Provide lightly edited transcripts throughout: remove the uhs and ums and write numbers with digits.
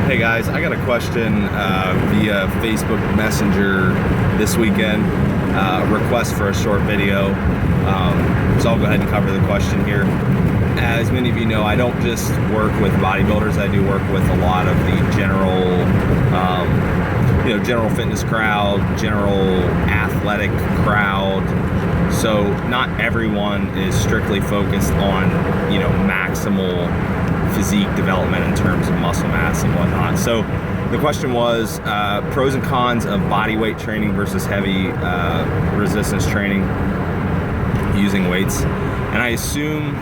Hey guys, I got a question via Facebook Messenger this weekend, request for a short video, so I'll go ahead and cover the question here. As many of you know, I don't just work with bodybuilders, I do work with a lot of the general fitness crowd, general athletic crowd. So not everyone is strictly focused on, maximal physique development in terms of muscle mass and whatnot. So the question was pros and cons of body weight training versus heavy resistance training using weights. And I assume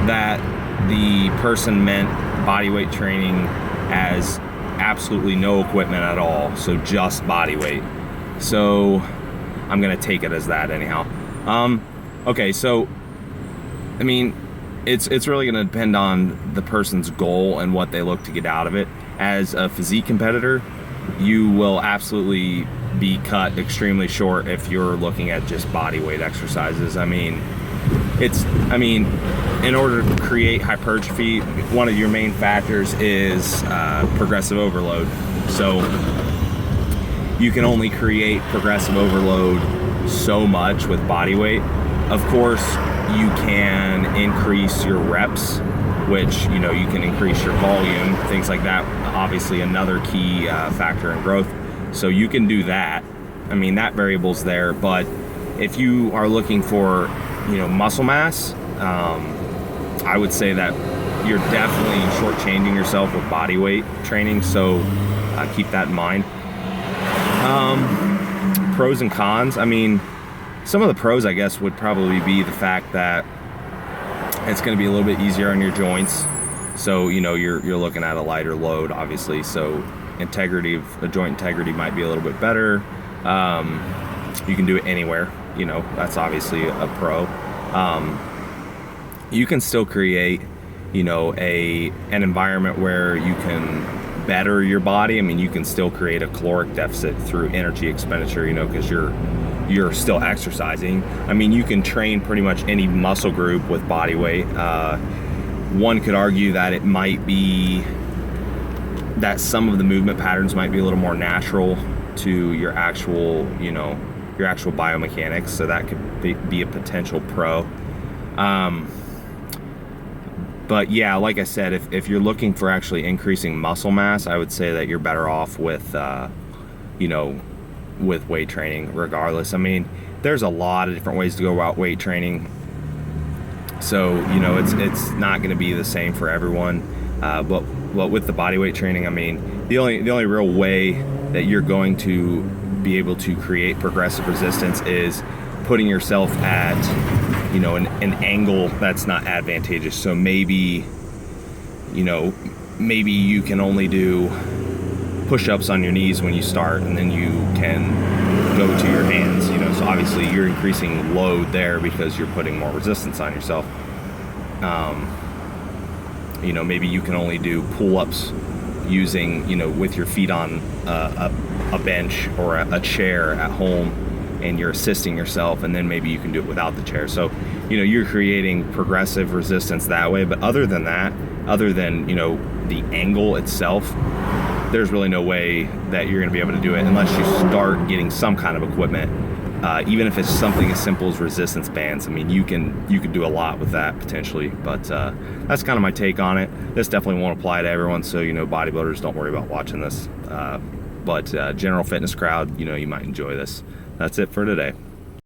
that the person meant body weight training as absolutely no equipment at all, so just body weight. So I'm gonna take it as that anyhow. Okay, so I mean, it's really going to depend on the person's goal and what they look to get out of it. As a physique competitor, you will absolutely be cut extremely short if you're looking at just body weight exercises. I mean, in order to create hypertrophy, one of your main factors is progressive overload. So you can only create progressive overload so much with body weight. Of course, you can increase your reps, which, you can increase your volume, things like that. Obviously another key factor in growth. So you can do that. I mean, that variable's there, but if you are looking for, muscle mass, I would say that you're definitely shortchanging yourself with body weight training. So keep that in mind. Pros and cons. I mean, some of the pros, I guess, would probably be the fact that it's going to be a little bit easier on your joints. So, you're looking at a lighter load, obviously. So joint integrity might be a little bit better. You can do it anywhere. That's obviously a pro. You can still create, an environment where you can better your body. I mean, you can still create a caloric deficit through energy expenditure, because you're still exercising. I mean, you can train pretty much any muscle group with body weight. One could argue that it might be that some of the movement patterns might be a little more natural to your actual biomechanics. So that could be a potential pro. But yeah, like I said, if you're looking for actually increasing muscle mass, I would say that you're better off with, with weight training regardless. I mean, there's a lot of different ways to go about weight training. So, it's not going to be the same for everyone. But with the body weight training, I mean, the only real way that you're going to be able to create progressive resistance is putting yourself at, an angle that's not advantageous. So maybe you can only do push-ups on your knees when you start, and then you can go to your hands, so obviously you're increasing load there because you're putting more resistance on yourself. Maybe you can only do pull-ups using, with your feet on a bench or a chair at home, and you're assisting yourself, and then maybe you can do it without the chair. So, you're creating progressive resistance that way. But other than that, the angle itself, there's really no way that you're going to be able to do it unless you start getting some kind of equipment. Even if it's something as simple as resistance bands. I mean, you can do a lot with that potentially. But that's kind of my take on it. This definitely won't apply to everyone, so bodybuilders, don't worry about watching this. But general fitness crowd, you might enjoy this. That's it for today.